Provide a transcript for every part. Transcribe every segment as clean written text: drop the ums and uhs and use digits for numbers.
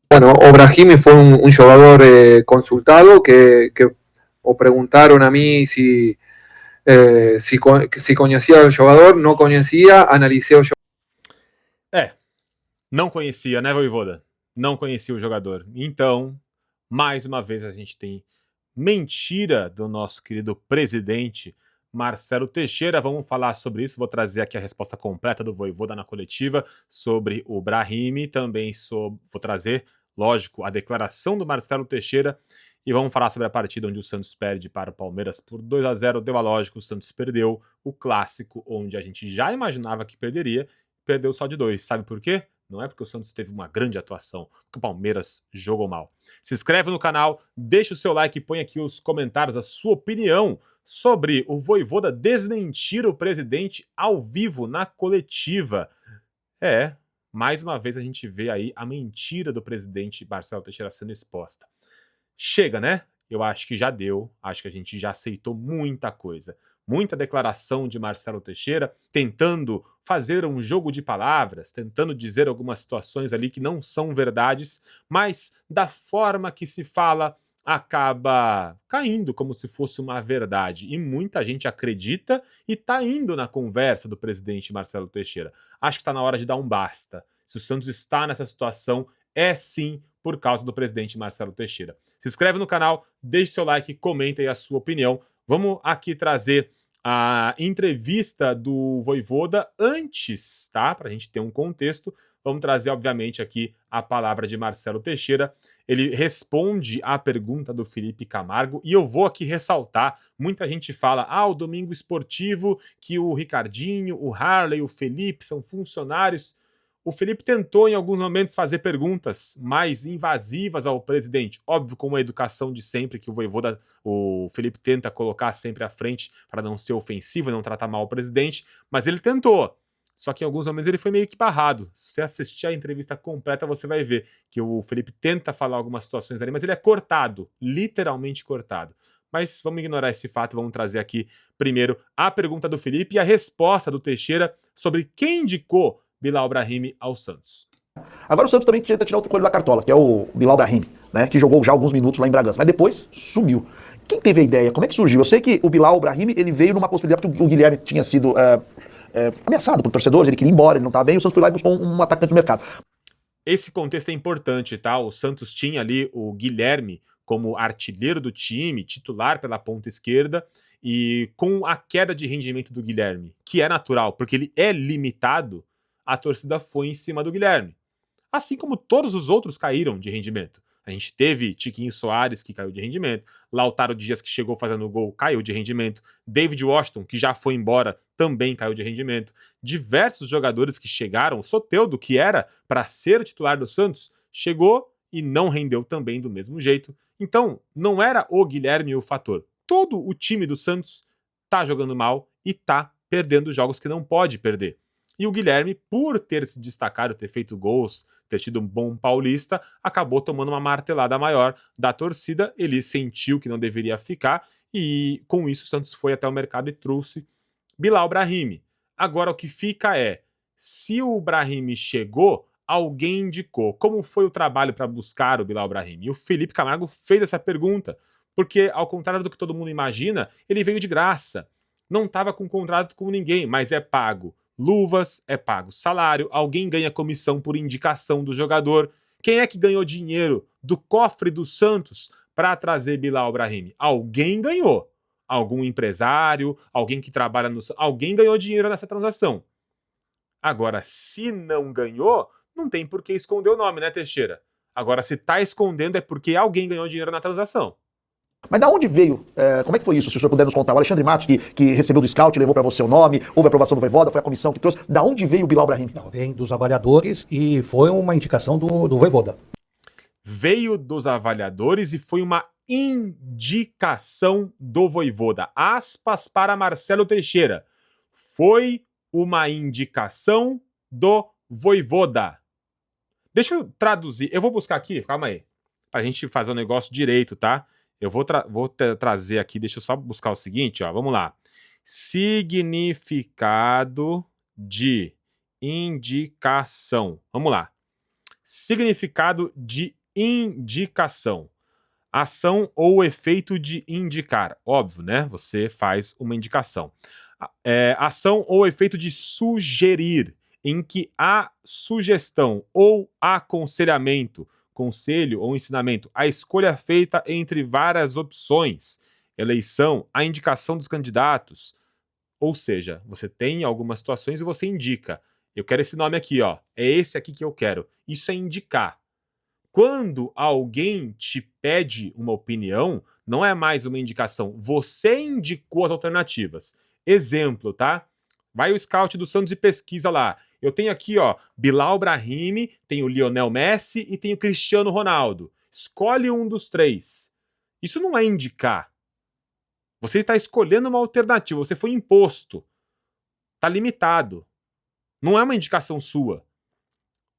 Bueno, o Brahimi fue un jugador consultado que o preguntaron a mí si conocía al jugador, no conocía, analicé el jugador. Não conhecia, né, Voivoda? Não conhecia o jogador. Então, mais uma vez a gente tem mentira do nosso querido presidente Marcelo Teixeira. Vamos falar sobre isso. Vou trazer aqui a resposta completa do Voivoda na coletiva sobre o Brahimi. Também vou trazer, lógico, a declaração do Marcelo Teixeira. E vamos falar sobre a partida onde o Santos perde para o Palmeiras por 2-0. Deu a lógica, o Santos perdeu o clássico, onde a gente já imaginava que perderia. Perdeu só de 2. Sabe por quê? Não é porque o Santos teve uma grande atuação, porque o Palmeiras jogou mal. Se inscreve no canal, deixa o seu like e põe aqui os comentários a sua opinião sobre o Voivoda desmentir o presidente ao vivo na coletiva. Mais uma vez a gente vê aí a mentira do presidente Marcelo Teixeira sendo exposta. Chega, né? Eu acho que já deu, acho que a gente já aceitou muita coisa. Muita declaração de Marcelo Teixeira, tentando fazer um jogo de palavras, tentando dizer algumas situações ali que não são verdades, mas da forma que se fala, acaba caindo como se fosse uma verdade. E muita gente acredita e tá indo na conversa do presidente Marcelo Teixeira. Acho que tá na hora de dar um basta. Se o Santos está nessa situação, é sim por causa do presidente Marcelo Teixeira. Se inscreve no canal, deixe seu like, comenta aí a sua opinião. Vamos aqui trazer a entrevista do Voivoda antes, tá? Para a gente ter um contexto. Vamos trazer, obviamente, aqui a palavra de Marcelo Teixeira. Ele responde à pergunta do Felipe Camargo e eu vou aqui ressaltar. Muita gente fala, o Domingo Esportivo, que o Ricardinho, o Harley, o Felipe são funcionários. O Felipe tentou, em alguns momentos, fazer perguntas mais invasivas ao presidente. Óbvio, com uma educação de sempre, que o Felipe tenta colocar sempre à frente para não ser ofensivo, não tratar mal o presidente, mas ele tentou. Só que em alguns momentos ele foi meio que barrado. Se você assistir a entrevista completa, você vai ver que o Felipe tenta falar algumas situações ali, mas ele é cortado, literalmente cortado. Mas vamos ignorar esse fato, vamos trazer aqui primeiro a pergunta do Felipe e a resposta do Teixeira sobre quem indicou Bilal Brahimi ao Santos. Agora o Santos também tenta tirar outro coelho da cartola, que é o Bilal Brahimi, né, que jogou já alguns minutos lá em Bragança, mas depois sumiu. Quem teve a ideia? Como é que surgiu? Eu sei que o Bilal Brahimi, ele veio numa possibilidade porque o Guilherme tinha sido ameaçado por torcedores, ele queria ir embora, ele não estava bem, o Santos foi lá e buscou um atacante no mercado. Esse contexto é importante, tá? O Santos tinha ali o Guilherme como artilheiro do time, titular pela ponta esquerda, e com a queda de rendimento do Guilherme, que é natural, porque ele é limitado, a torcida foi em cima do Guilherme. Assim como todos os outros caíram de rendimento. A gente teve Tiquinho Soares, que caiu de rendimento, Lautaro Dias, que chegou fazendo gol, caiu de rendimento, David Washington, que já foi embora, também caiu de rendimento. Diversos jogadores que chegaram, Soteldo, que era para ser o titular do Santos, chegou e não rendeu também do mesmo jeito. Então, não era o Guilherme o fator. Todo o time do Santos tá jogando mal e tá perdendo jogos que não pode perder. E o Guilherme, por ter se destacado, ter feito gols, ter tido um bom paulista, acabou tomando uma martelada maior da torcida. Ele sentiu que não deveria ficar e com isso o Santos foi até o mercado e trouxe Bilal Brahimi. Agora o que fica é, se o Brahimi chegou, alguém indicou. Como foi o trabalho para buscar o Bilal Brahimi? E o Felipe Camargo fez essa pergunta, porque ao contrário do que todo mundo imagina, ele veio de graça. Não estava com contrato com ninguém, mas é pago luvas, é pago salário, alguém ganha comissão por indicação do jogador. Quem é que ganhou dinheiro do cofre do Santos para trazer Bilal Brahimi? Alguém ganhou. Algum empresário, alguém que trabalha no... Alguém ganhou dinheiro nessa transação. Agora, se não ganhou, não tem por que esconder o nome, né, Teixeira? Agora, se tá escondendo é porque alguém ganhou dinheiro na transação. Mas da onde veio? Como é que foi isso? Se o senhor puder nos contar. O Alexandre Matos, que recebeu do scout, levou para você o nome, houve a aprovação do Voivoda, foi a comissão que trouxe. Da onde veio o Bilal Brahimi? Não, vem dos avaliadores e foi uma indicação do Voivoda. Veio dos avaliadores e foi uma indicação do Voivoda. Aspas para Marcelo Teixeira. Foi uma indicação do Voivoda. Deixa eu traduzir. Eu vou buscar aqui, calma aí. Pra gente fazer o negócio direito, tá? Eu vou trazer aqui, deixa eu só buscar o seguinte, ó. Vamos lá. Significado de indicação. Vamos lá. Significado de indicação. Ação ou efeito de indicar. Óbvio, né? Você faz uma indicação. Ação ou efeito de sugerir, em que há sugestão ou aconselhamento, conselho ou ensinamento, a escolha feita entre várias opções, eleição, a indicação dos candidatos. Ou seja, você tem algumas situações e você indica. Eu quero esse nome aqui, ó. É esse aqui que eu quero. Isso é indicar. Quando alguém te pede uma opinião, não é mais uma indicação. Você indicou as alternativas. Exemplo, tá? Vai o scout do Santos e pesquisa lá. Eu tenho aqui, ó, Bilal Brahimi, tenho Lionel Messi e tenho Cristiano Ronaldo. Escolhe um dos três. Isso não é indicar. Você está escolhendo uma alternativa. Você foi imposto. Está limitado. Não é uma indicação sua.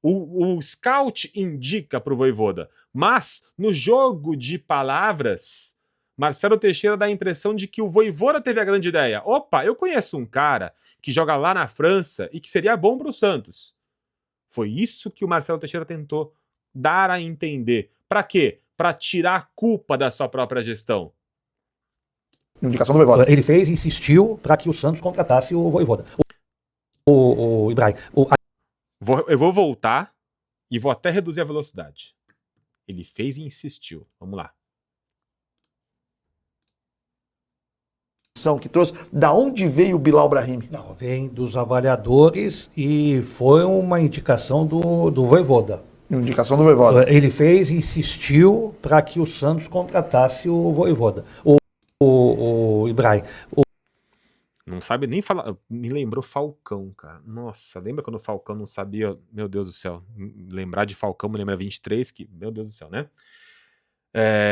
O scout indica para o Vojvoda, mas no jogo de palavras, Marcelo Teixeira dá a impressão de que o Vojvoda teve a grande ideia. Opa, eu conheço um cara que joga lá na França e que seria bom para o Santos. Foi isso que o Marcelo Teixeira tentou dar a entender. Para quê? Para tirar a culpa da sua própria gestão. Indicação do Vojvoda. Ele fez e insistiu para que o Santos contratasse o Vojvoda. O Ibrahim. Eu vou voltar e vou até reduzir a velocidade. Ele fez e insistiu. Vamos lá. Que trouxe. Da onde veio o Bilal Brahimi? Não, vem dos avaliadores e foi uma indicação do Vojvoda. Indicação do Vojvoda. Ele fez e insistiu para que o Santos contratasse o Vojvoda. O Ibrahim. Não sabe nem falar. Me lembrou Falcão, cara. Nossa, lembra quando o Falcão não sabia? Meu Deus do céu. Lembrar de Falcão me lembra 23, que. Meu Deus do céu, né?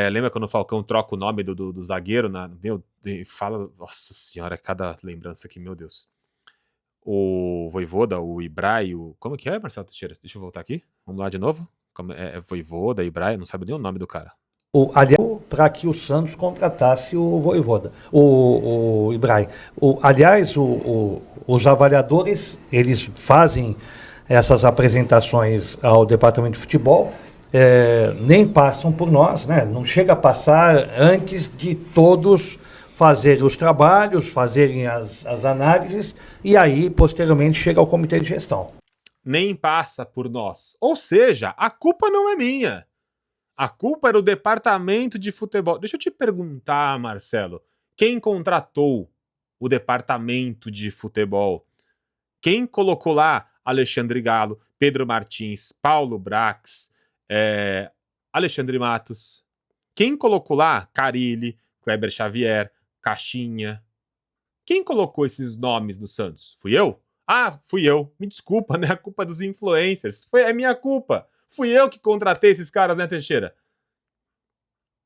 Lembra quando o Falcão troca o nome do zagueiro? Fala. Nossa senhora, cada lembrança aqui, meu Deus. O Vojvoda, o Ibrahim, como que é, Marcelo Teixeira? Deixa eu voltar aqui. Vamos lá de novo. Vojvoda, Ibrahim, não sabe nem o nome do cara. Aliás, para que o Santos contratasse o Vojvoda, o Ibrahim. Aliás, os avaliadores, eles fazem essas apresentações ao departamento de futebol, nem passam por nós, né? Não chega a passar antes de todos fazerem os trabalhos, fazerem as análises, e aí, posteriormente, chega ao comitê de gestão. Nem passa por nós. Ou seja, a culpa não é minha. A culpa era o departamento de futebol. Deixa eu te perguntar, Marcelo. Quem contratou o departamento de futebol? Quem colocou lá Alexandre Galo, Pedro Martins, Paulo Brax, Alexandre Matos? Quem colocou lá Carille, Kleber Xavier, Caixinha? Quem colocou esses nomes no Santos? Fui eu? Ah, fui eu. Me desculpa, né? A culpa é dos influencers. É minha culpa. Fui eu que contratei esses caras, né, Teixeira?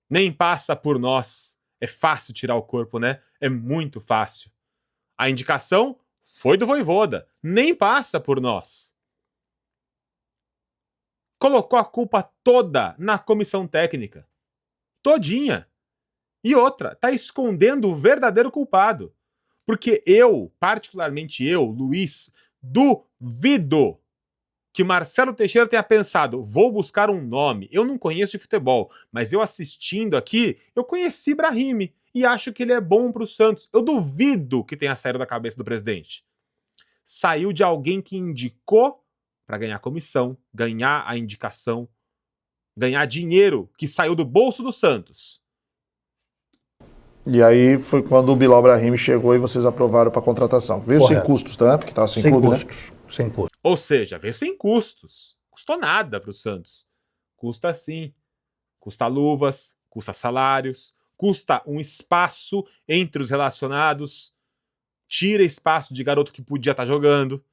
Nem passa por nós. É fácil tirar o corpo, né? É muito fácil. A indicação foi do Vojvoda. Nem passa por nós. Colocou a culpa toda na comissão técnica. Todinha. E outra, tá escondendo o verdadeiro culpado. Porque particularmente eu, Luiz, duvido que Marcelo Teixeira tenha pensado, vou buscar um nome. Eu não conheço de futebol, mas eu assistindo aqui, eu conheci Brahimi e acho que ele é bom para o Santos. Eu duvido que tenha saído da cabeça do presidente. Saiu de alguém que indicou para ganhar comissão, ganhar a indicação, ganhar dinheiro que saiu do bolso do Santos. E aí foi quando o Bilal Brahimi chegou e vocês aprovaram para contratação. Veio Correto. Sem custos, tá? Porque estava sem clube, custos, né? Sem custos. Ou seja, veio sem custos. Custou nada para o Santos. Custa sim. Custa luvas, custa salários, custa um espaço entre os relacionados, tira espaço de garoto que podia estar jogando.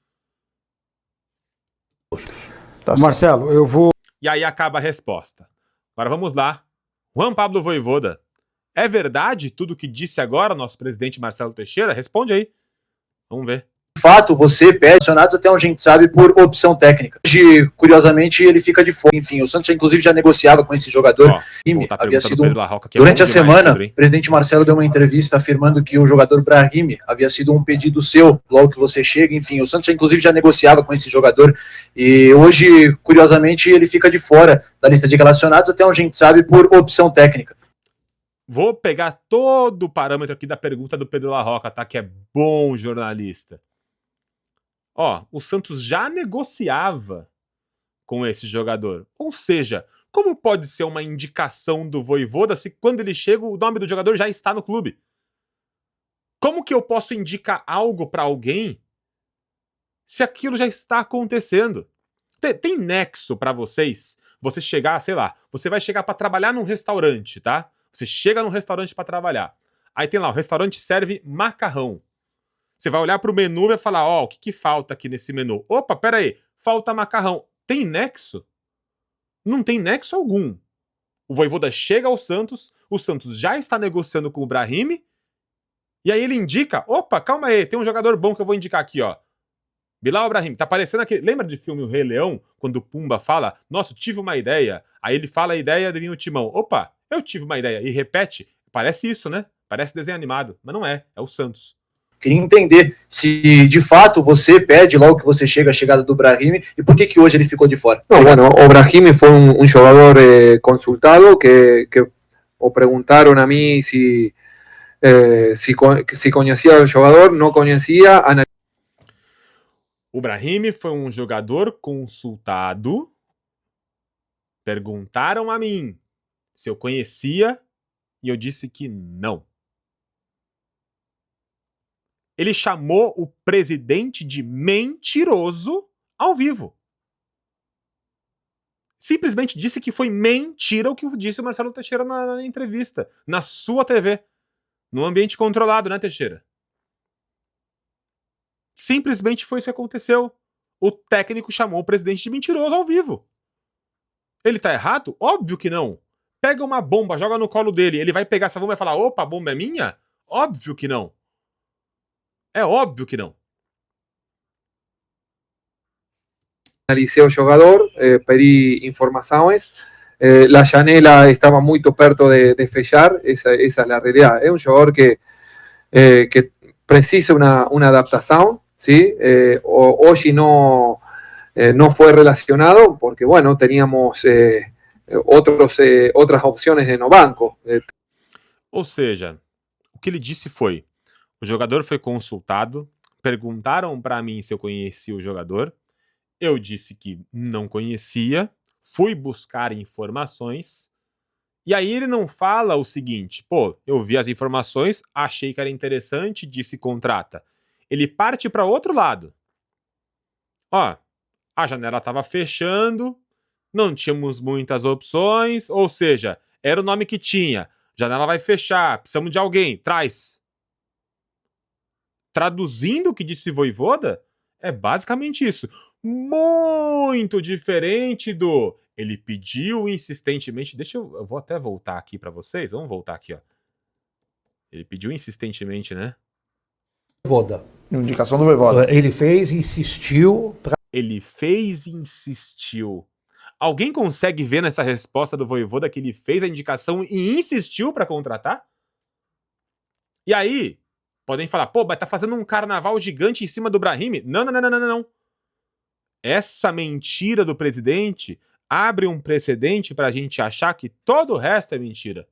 Tá. Marcelo, eu vou... E aí acaba a resposta. Agora vamos lá. Juan Pablo Vojvoda. É verdade tudo que disse agora o nosso presidente Marcelo Teixeira? Responde aí. Vamos ver. fato, você pede acionados até onde a gente sabe por opção técnica. Hoje, curiosamente, ele fica de fora. Enfim, o Santos inclusive já negociava com esse jogador. Havia sido durante a semana, o presidente Marcelo deu uma entrevista afirmando que o jogador Brahim havia sido um pedido seu logo que você chega. Enfim, o Santos inclusive já negociava com esse jogador e hoje, curiosamente, ele fica de fora da lista de relacionados até onde a gente sabe por opção técnica. Vou pegar todo o parâmetro aqui da pergunta do Pedro La Rocca, tá? Que é bom jornalista. Ó, o Santos já negociava com esse jogador. Ou seja, como pode ser uma indicação do Vojvoda se quando ele chega o nome do jogador já está no clube? Como que eu posso indicar algo para alguém se aquilo já está acontecendo? Tem nexo para vocês? Você chegar, sei lá, você vai chegar para trabalhar num restaurante, tá? Você chega num restaurante para trabalhar. Aí tem lá, o restaurante serve macarrão. Você vai olhar para o menu e vai falar, ó, o que falta aqui nesse menu? Opa, pera aí, falta macarrão. Tem nexo? Não tem nexo algum. O Vojvoda chega ao Santos, o Santos já está negociando com o Brahim, e aí ele indica, opa, calma aí, tem um jogador bom que eu vou indicar aqui, ó. Bilal Brahim, tá parecendo aquele... Lembra de filme O Rei Leão, quando o Pumba fala, nossa, eu tive uma ideia, aí ele fala a ideia, adivinha o Timão. Opa, eu tive uma ideia, e repete. Parece isso, né? Parece desenho animado, mas não é o Santos. Queria entender se de fato você pede logo que você chega a chegada do Brahim e por que hoje ele ficou de fora. No, bueno, o Brahim fue un jugador consultado que o preguntaron a mí si conocía al jugador, no conocía. O Brahim foi um jogador consultado. Perguntaram a mim se eu conhecia e eu disse que não. Ele chamou o presidente de mentiroso ao vivo. Simplesmente disse que foi mentira o que disse o Marcelo Teixeira na entrevista, na sua TV, no ambiente controlado, né, Teixeira? Simplesmente foi isso que aconteceu. O técnico chamou o presidente de mentiroso ao vivo. Ele tá errado? Óbvio que não. Pega uma bomba, joga no colo dele, ele vai pegar essa bomba e falar, opa, a bomba é minha? Óbvio que não. É óbvio que não. Analicé o jogador, pedí informaciones, la janela estaba muy perto de fechar, esa es la realidad. Es un jugador que precisa una adaptación, ¿sí? Hoy no fue relacionado porque, bueno, teníamos otras opciones no banco. Ou seja, o que ele disse foi, o jogador foi consultado, perguntaram para mim se eu conhecia o jogador, eu disse que não conhecia, fui buscar informações, e aí ele não fala o seguinte, pô, eu vi as informações, achei que era interessante, disse contrata. Ele parte para outro lado. Ó, a janela estava fechando, não tínhamos muitas opções, ou seja, era o nome que tinha. Janela vai fechar, precisamos de alguém, traz. Traduzindo o que disse Vojvoda, é basicamente isso. Muito diferente do... Ele pediu insistentemente... eu vou até voltar aqui para vocês. Vamos voltar aqui, ó. Ele pediu insistentemente, né? Vojvoda. Indicação do Vojvoda. Ele fez e insistiu. Ele fez e insistiu. Alguém consegue ver nessa resposta do Vojvoda que ele fez a indicação e insistiu para contratar? E aí... Podem falar, pô, mas tá fazendo um carnaval gigante em cima do Brahim. Não. Essa mentira do presidente abre um precedente pra gente achar que todo o resto é mentira.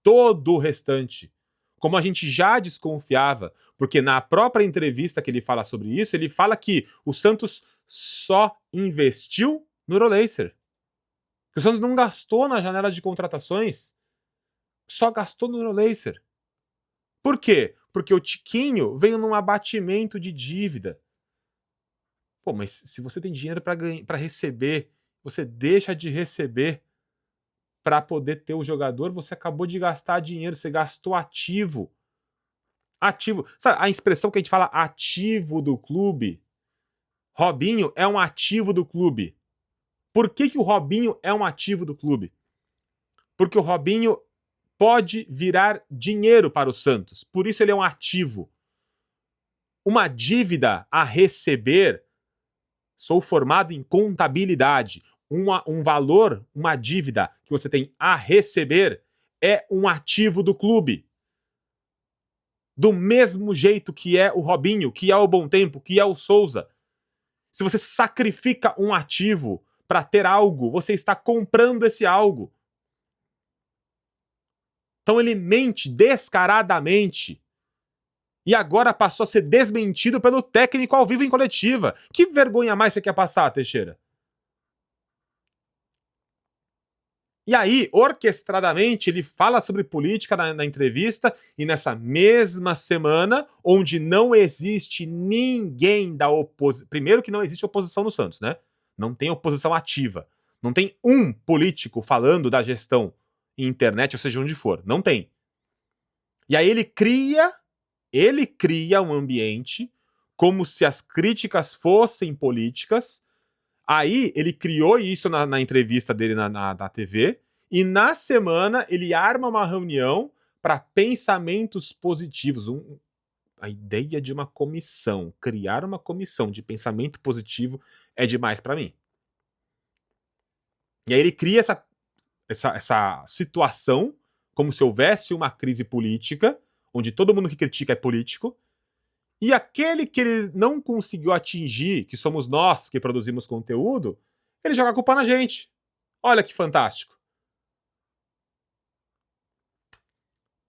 Todo o restante. Como a gente já desconfiava, porque na própria entrevista que ele fala sobre isso, ele fala que o Santos só investiu no Roleiser. Que o Santos não gastou na janela de contratações. Só gastou no Roleiser. Por quê? Porque o Tiquinho veio num abatimento de dívida. Pô, mas se você tem dinheiro para receber, você deixa de receber para poder ter o jogador, você acabou de gastar dinheiro, você gastou ativo. Ativo. Sabe a expressão que a gente fala ativo do clube? Robinho é um ativo do clube. Por que o Robinho é um ativo do clube? Porque o Robinho pode virar dinheiro para o Santos. Por isso ele é um ativo. uma dívida a receber, sou formado em contabilidade, um valor, uma dívida que você tem a receber é um ativo do clube. Do mesmo jeito que é o Robinho, que é o Bom Tempo, que é o Souza. Se você sacrifica um ativo para ter algo, você está comprando esse algo. Então ele mente descaradamente. E agora passou a ser desmentido pelo técnico ao vivo em coletiva. Que vergonha mais você quer passar, Teixeira? E aí, orquestradamente, ele fala sobre política na entrevista, e nessa mesma semana, onde não existe ninguém da oposição. Primeiro que não existe oposição no Santos, né? Não tem oposição ativa. Não tem um político falando da gestão em internet, ou seja, onde for. Não tem. E aí ele cria um ambiente como se as críticas fossem políticas. Aí ele criou isso na entrevista dele na TV, e na semana ele arma uma reunião para pensamentos positivos. A ideia de uma comissão, criar uma comissão de pensamento positivo é demais para mim. E aí ele cria essa situação como se houvesse uma crise política, onde todo mundo que critica é político, e aquele que ele não conseguiu atingir, que somos nós que produzimos conteúdo, ele joga a culpa na gente. Olha que fantástico.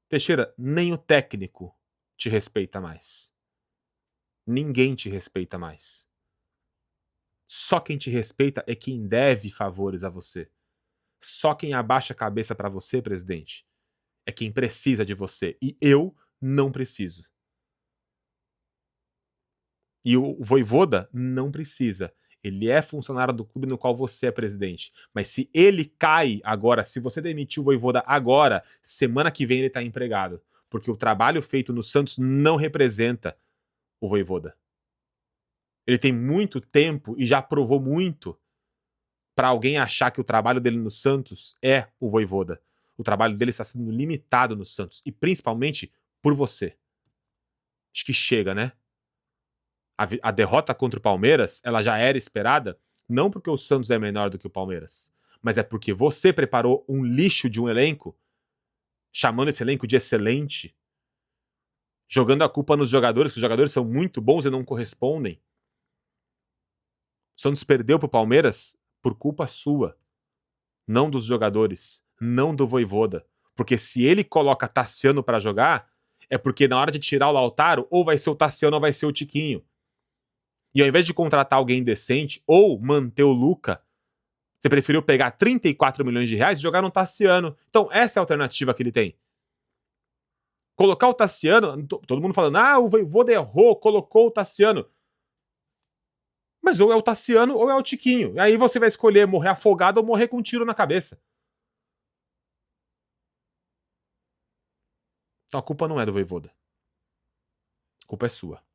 Teixeira, nem o técnico te respeita mais. Ninguém te respeita mais. Só quem te respeita é quem deve favores a você. Só quem abaixa a cabeça para você, presidente, é quem precisa de você. E eu não preciso. E o Vojvoda não precisa. Ele é funcionário do clube no qual você é presidente. Mas se ele cai agora, se você demitir o Vojvoda agora, semana que vem ele está empregado. Porque o trabalho feito no Santos não representa o Vojvoda. Ele tem muito tempo e já provou muito para alguém achar que o trabalho dele no Santos é o Vojvoda. O trabalho dele está sendo limitado no Santos. E principalmente por você. Acho que chega, né? A derrota contra o Palmeiras, ela já era esperada, não porque o Santos é menor do que o Palmeiras, mas é porque você preparou um lixo de um elenco, chamando esse elenco de excelente, jogando a culpa nos jogadores, que os jogadores são muito bons e não correspondem. O Santos perdeu para o Palmeiras por culpa sua, não dos jogadores, não do Vojvoda. Porque se ele coloca Tassiano para jogar, é porque na hora de tirar o Lautaro, ou vai ser o Tassiano ou vai ser o Tiquinho. E ao invés de contratar alguém decente ou manter o Luca, você preferiu pegar 34 milhões de reais e jogar no Tassiano. Então essa é a alternativa que ele tem. Colocar o Tassiano, todo mundo falando, o Vojvoda errou, colocou o Tassiano. Mas ou é o Tassiano ou é o Tiquinho. E aí você vai escolher morrer afogado ou morrer com um tiro na cabeça. Então a culpa não é do Vojvoda. A culpa é sua.